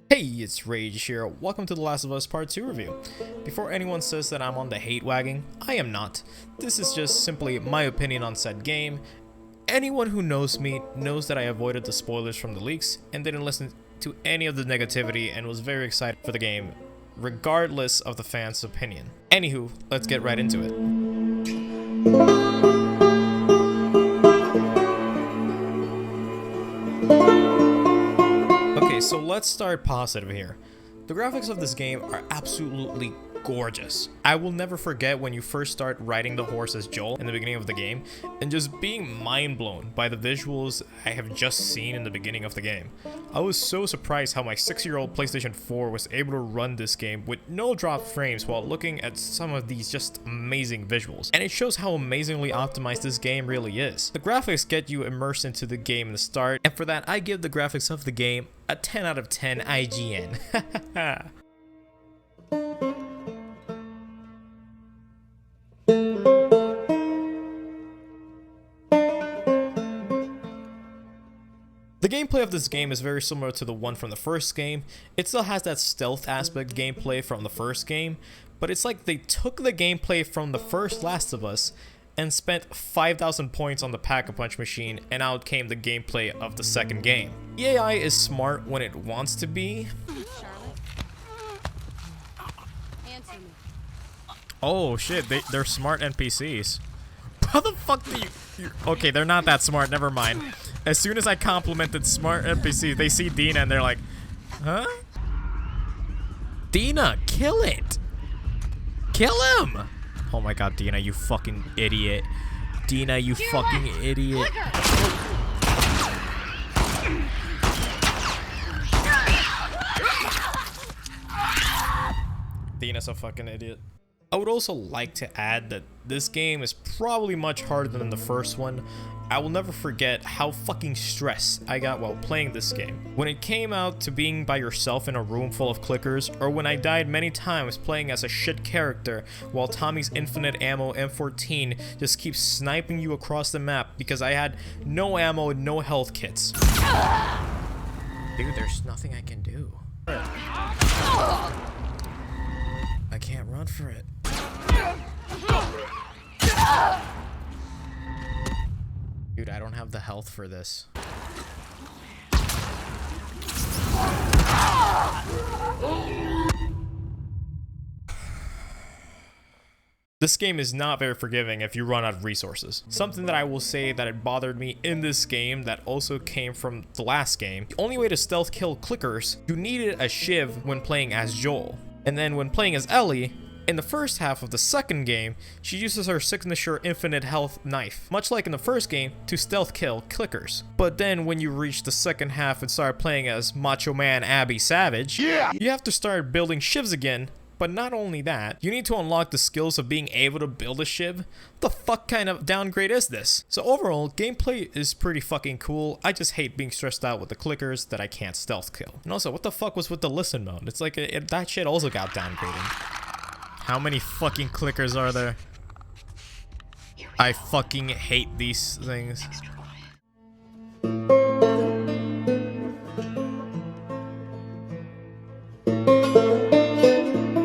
Hey, it's Rage here. Welcome to The Last of Us Part 2 review. Before anyone says that I'm on the hate wagon, I am not. This is just simply my opinion on said game. Anyone who knows me knows that I avoided the spoilers from the leaks and didn't listen to any of the negativity and was very excited for the game, regardless of the fans' opinion. Anywho, let's get right into it. So let's start positive here. The graphics of this game are absolutely gorgeous. I will never forget when you first start riding the horse as Joel in the beginning of the game and just being mind blown by the visuals I have just seen in the beginning of the game. I was so surprised how my 6-year-old PlayStation 4 was able to run this game with no drop frames while looking at some of these just amazing visuals. And it shows how amazingly optimized this game really is. The graphics get you immersed into the game in the start, and for that I give the graphics of the game a 10 out of 10 IGN. The gameplay of this game is very similar to the one from the first game. It still has that stealth aspect gameplay from the first game, but it's like they took the gameplay from the first Last of Us and spent 5,000 points on the Pack-a-Punch machine, and out came the gameplay of the second game. The AI is smart when it wants to be. Oh shit, they're smart NPCs. How the fuck do you... Okay, they're not that smart, never mind. As soon as I complimented smart NPCs, they see Dina and they're like, huh? Dina, kill it! Kill him! Oh my god, Dina, you fucking idiot. Dina, you fucking idiot. Dina's a fucking idiot. I would also like to add that this game is probably much harder than the first one. I will never forget how fucking stressed I got while playing this game. When it came out to being by yourself in a room full of clickers, or when I died many times playing as a shit character while Tommy's infinite ammo M14 just keeps sniping you across the map because I had no ammo and no health kits. Dude, there's nothing I can do. I can't run for it. Dude, I don't have the health for this. This game is not very forgiving if you run out of resources. Something that I will say that it bothered me in this game that also came from the last game. The only way to stealth kill clickers, you needed a shiv when playing as Joel. And then when playing as Ellie, in the first half of the second game, she uses her signature infinite health knife, much like in the first game, to stealth kill clickers. But then when you reach the second half and start playing as Macho Man Abby Savage, you have to start building shivs again. But not only that, you need to unlock the skills of being able to build a shiv. What the fuck kind of downgrade is this? So overall, gameplay is pretty fucking cool. I just hate being stressed out with the clickers that I can't stealth kill. And also, what the fuck was with the listen mode? It's like that shit also got downgraded. How many fucking clickers are there? I fucking hate these things.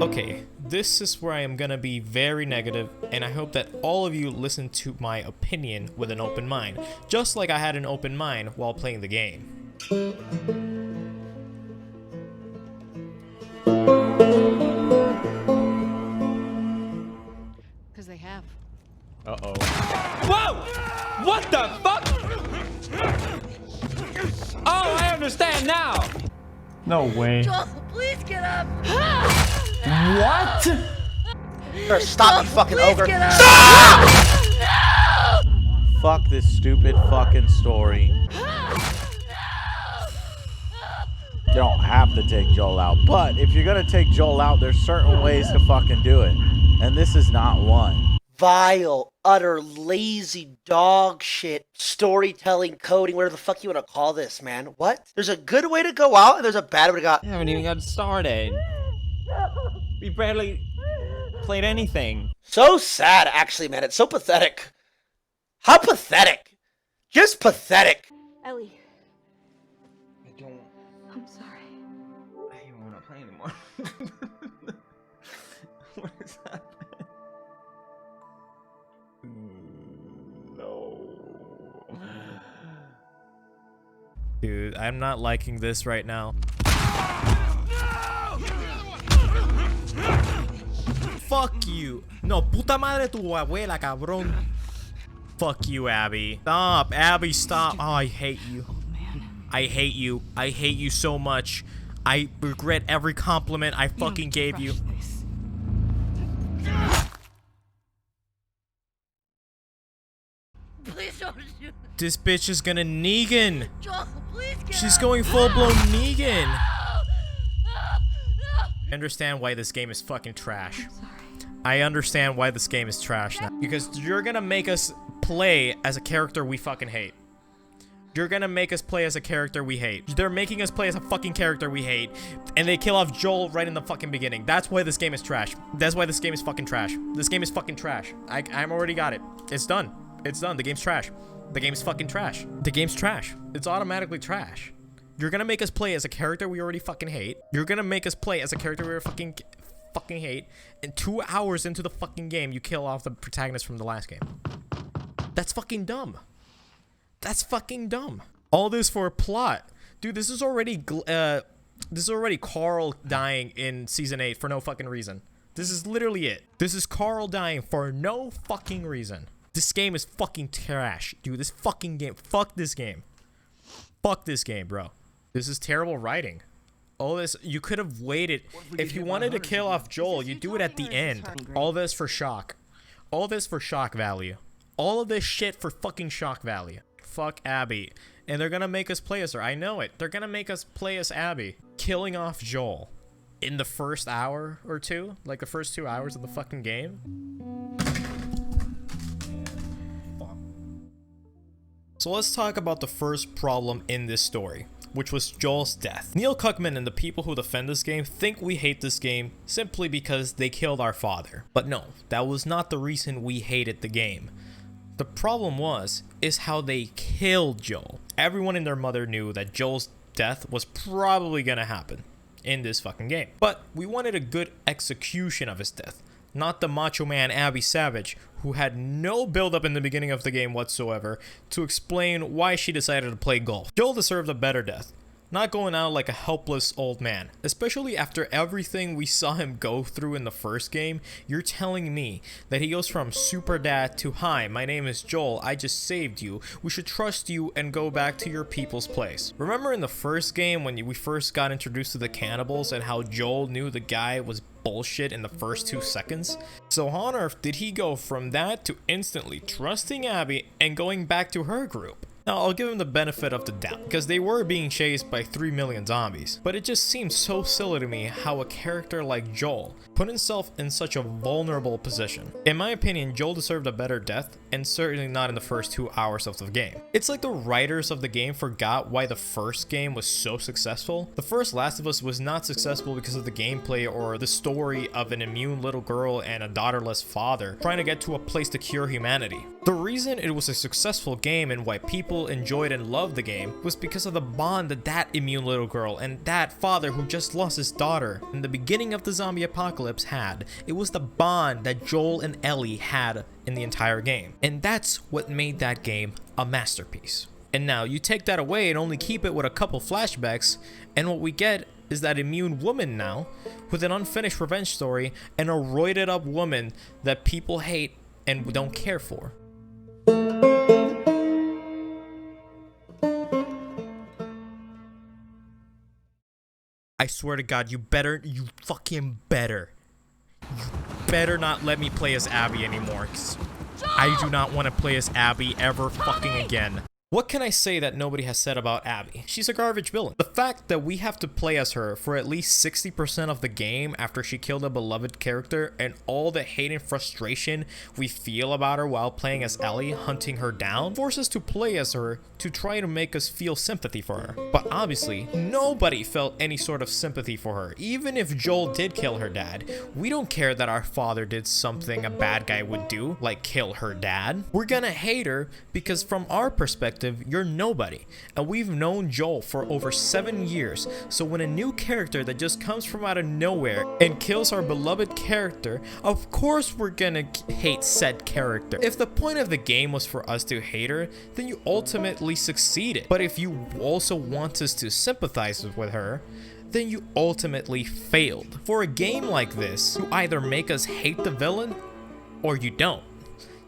Okay, this is where I am gonna be very negative, and I hope that all of you listen to my opinion with an open mind, just like I had an open mind while playing the game. Because they have. Uh-oh. Whoa! What the fuck? Oh, I understand now! No way. Joel, please get up! What? Stop, you fucking ogre! Get up! Stop! No! Fuck this stupid fucking story. You don't have to take Joel out, but if you're gonna take Joel out, there's certain ways to fucking do it, and this is not one. Vile, utter lazy dog shit storytelling, coding, whatever the fuck you want to call this, man. What? There's a good way to go out and there's a bad way to go out. I haven't even got started. We barely played anything. So sad, actually, man. It's so pathetic. How pathetic. Just pathetic. Ellie, I don't. I'm sorry. I don't want to play anymore. What is happening? No. Dude, I'm not liking this right now. Fuck you. No, puta madre tu abuela, cabrón. Fuck you, Abby. Stop, Abby, stop. Oh, I hate you. I hate you. I hate you so much. I regret every compliment I fucking gave you. Please don't shoot. This bitch is gonna Negan. Joel, please get She's out. going full-blown Negan. No! I understand why this game is fucking trash. I'm sorry. I understand why this game is trash now. Because you're gonna make us play as a character we fucking hate. You're gonna make us play as a character we hate. They're making us play as a fucking character we hate. And they kill off Joel right in the fucking beginning. That's why this game is trash. That's why this game is fucking trash. This game is fucking trash. I'm already got it. It's done. It's done. The game's trash. The game's fucking trash. The game's trash. It's automatically trash. You're gonna make us play as a character we already fucking hate. You're gonna make us play as a character we fucking hate. And 2 hours into the fucking game, you kill off the protagonist from the last game. That's fucking dumb. That's fucking dumb. All this for a plot. Dude, this is already Carl dying in season 8 for no fucking reason. This is literally it. This is Carl dying for no fucking reason. This game is fucking trash. Dude, this fucking game. Fuck this game. Fuck this game, bro. This is terrible writing. All this, you could have waited. If you wanted to kill off Joel, you do it at the end. All this for shock. All this for shock value. All of this shit for fucking shock value. Fuck Abby. And they're gonna make us play as her. I know it. They're gonna make us play as Abby. Killing off Joel in the first hour or two. Like the first 2 hours of the fucking game. So let's talk about the first problem in this story, which was Joel's death. Neil Cuckman and the people who defend this game think we hate this game simply because they killed our father. But no, that was not the reason we hated the game. The problem is how they killed Joel. Everyone and their mother knew that Joel's death was probably gonna happen in this fucking game. But we wanted a good execution of his death. Not the Macho Man Abby Savage, who had no build-up in the beginning of the game whatsoever to explain why she decided to play golf. Joel deserved a better death, not going out like a helpless old man. Especially after everything we saw him go through in the first game, you're telling me that he goes from super dad to, "Hi, my name is Joel, I just saved you, we should trust you and go back to your people's place." Remember in the first game when we first got introduced to the cannibals and how Joel knew the guy was bullshit in the first 2 seconds? So how on earth did he go from that to instantly trusting Abby and going back to her group? Now, I'll give him the benefit of the doubt, because they were being chased by 3 million zombies. But it just seems so silly to me how a character like Joel put himself in such a vulnerable position. In my opinion, Joel deserved a better death, and certainly not in the first 2 hours of the game. It's like the writers of the game forgot why the first game was so successful. The first Last of Us was not successful because of the gameplay or the story of an immune little girl and a daughterless father trying to get to a place to cure humanity. The reason it was a successful game and why people enjoyed and loved the game was because of the bond that immune little girl and that father who just lost his daughter in the beginning of the zombie apocalypse had. It was the bond that Joel and Ellie had in the entire game. And that's what made that game a masterpiece. And now you take that away and only keep it with a couple flashbacks, and what we get is that immune woman now with an unfinished revenge story and a roided up woman that people hate and don't care for. I swear to God, you fucking better. You better not let me play as Abby anymore. 'Cause I do not want to play as Abby ever fucking again. What can I say that nobody has said about Abby? She's a garbage villain. The fact that we have to play as her for at least 60% of the game after she killed a beloved character, and all the hate and frustration we feel about her while playing as Ellie, hunting her down, forces us to play as her to try to make us feel sympathy for her. But obviously, nobody felt any sort of sympathy for her. Even if Joel did kill her dad, we don't care that our father did something a bad guy would do, like kill her dad. We're gonna hate her because from our perspective, you're nobody, and we've known Joel for over 7 years, so when a new character that just comes from out of nowhere and kills our beloved character, of course we're gonna hate said character. If the point of the game was for us to hate her, then you ultimately succeeded. But if you also want us to sympathize with her, then you ultimately failed. For a game like this, you either make us hate the villain or you don't.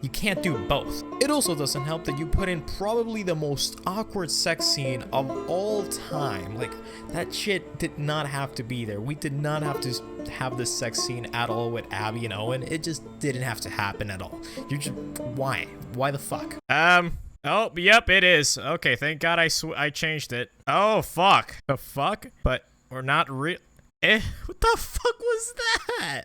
You can't do both. It also doesn't help that you put in probably the most awkward sex scene of all time. Like, that shit did not have to be there. We did not have to have this sex scene at all with Abby and Owen. It just didn't have to happen at all. You just, why? Why the fuck? Oh, yep, it is. Okay, thank God I changed it. Oh, fuck. The fuck? But we're not real. What the fuck was that?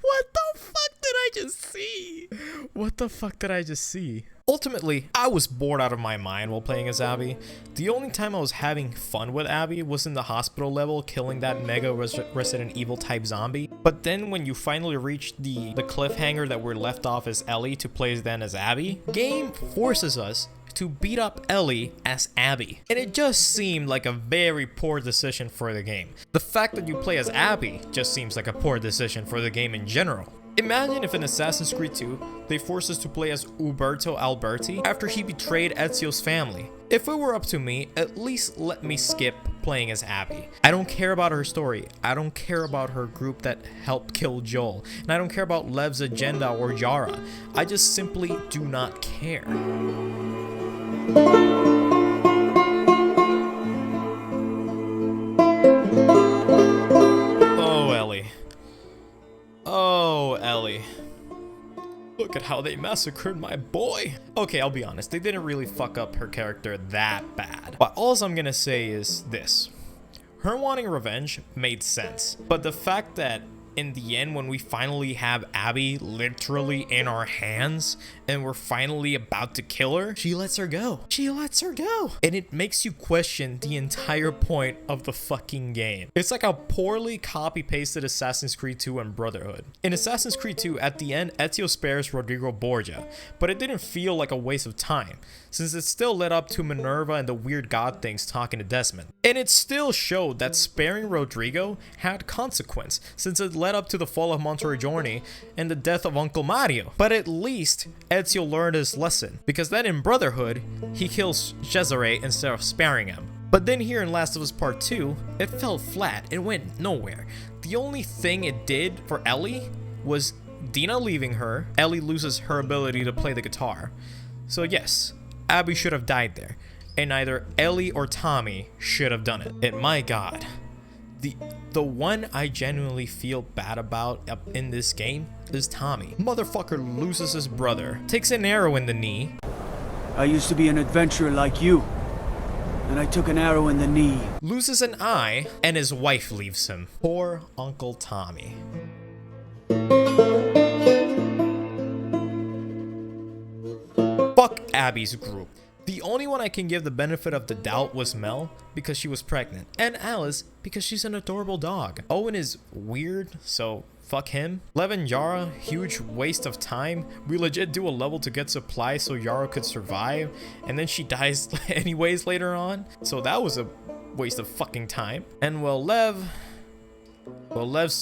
What the fuck did I just see? What the fuck did I just see? Ultimately, I was bored out of my mind while playing as Abby. The only time I was having fun with Abby was in the hospital level, killing that mega Resident Evil type zombie. But then when you finally reach the cliffhanger that we're left off as Ellie to play then as Abby, game forces us to beat up Ellie as Abby. And it just seemed like a very poor decision for the game. The fact that you play as Abby just seems like a poor decision for the game in general. Imagine if in Assassin's Creed 2, they forced us to play as Uberto Alberti after he betrayed Ezio's family. If it were up to me, at least let me skip playing as Abby. I don't care about her story. I don't care about her group that helped kill Joel. And I don't care about Lev's agenda or Yara. I just simply do not care. Oh, Ellie. Oh, Ellie. Look at how they massacred my boy. Okay, I'll be honest. They didn't really fuck up her character that bad. But all I'm gonna say is this. Her wanting revenge made sense. But the fact that in the end, when we finally have Abby literally in our hands and we're finally about to kill her, she lets her go. She lets her go. And it makes you question the entire point of the fucking game. It's like a poorly copy-pasted Assassin's Creed 2 and Brotherhood. In Assassin's Creed 2, at the end, Ezio spares Rodrigo Borgia, but it didn't feel like a waste of time, since it still led up to Minerva and the weird god things talking to Desmond. And it still showed that sparing Rodrigo had consequence, since it led up to the fall of Monteriggioni and the death of Uncle Mario. But at least Ezio learned his lesson, because then in Brotherhood, he kills Cesare instead of sparing him. But then here in Last of Us Part 2, it fell flat, it went nowhere. The only thing it did for Ellie was Dina leaving her, Ellie loses her ability to play the guitar. So yes, Abby should have died there, and either Ellie or Tommy should have done it. And my god, the one I genuinely feel bad about in this game is Tommy. Motherfucker loses his brother, takes an arrow in the knee. I used to be an adventurer like you, and I took an arrow in the knee. Loses an eye, and his wife leaves him. Poor Uncle Tommy. Fuck Abby's group. The only one I can give the benefit of the doubt was Mel, because she was pregnant, and Alice, because she's an adorable dog. Owen is weird, so fuck him. Lev and Yara, huge waste of time. We legit do a level to get supplies so Yara could survive, and then she dies anyways later on, so that was a waste of fucking time. And well, Lev's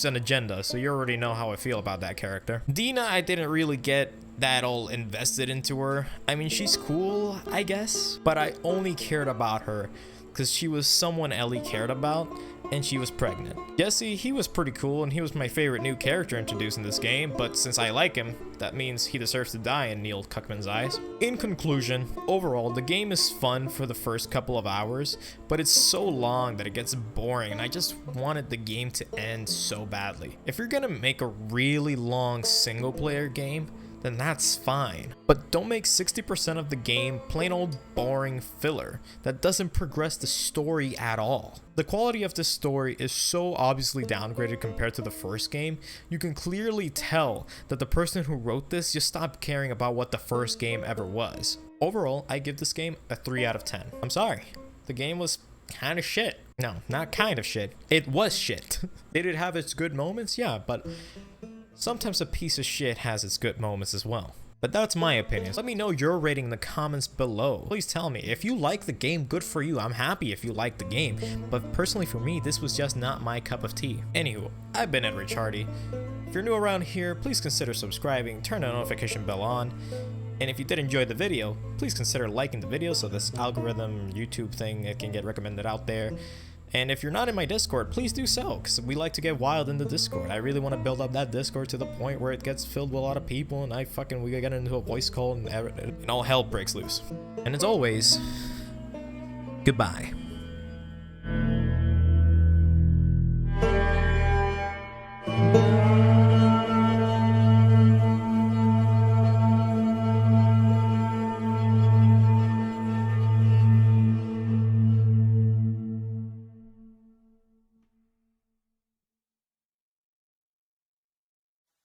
an agenda, so you already know how I feel about that character. Dina, I didn't really get that all invested into her. I mean, she's cool, I guess, but I only cared about her because she was someone Ellie cared about, and she was pregnant. Jesse, he was pretty cool, and he was my favorite new character introduced in this game, but since I like him, that means he deserves to die in Neil Cuckman's eyes. In conclusion, overall, the game is fun for the first couple of hours, but it's so long that it gets boring, and I just wanted the game to end so badly. If you're gonna make a really long single-player game, then that's fine. But don't make 60% of the game plain old boring filler that doesn't progress the story at all. The quality of this story is so obviously downgraded compared to the first game. You can clearly tell that the person who wrote this just stopped caring about what the first game ever was. Overall, I give this game a 3 out of 10. I'm sorry, the game was kind of shit. No, not kind of shit. It was shit. Did it have its good moments? Yeah, but sometimes a piece of shit has its good moments as well. But that's my opinion. Let me know your rating in the comments below. Please tell me. If you like the game, good for you. I'm happy if you like the game. But personally for me, this was just not my cup of tea. Anywho, I've been Rich Hardy. If you're new around here, please consider subscribing, turn the notification bell on. And if you did enjoy the video, please consider liking the video so this algorithm YouTube thing, it can get recommended out there. And if you're not in my Discord, please do so, because we like to get wild in the Discord. I really want to build up that Discord to the point where it gets filled with a lot of people, and we get into a voice call, and all hell breaks loose. And as always, goodbye.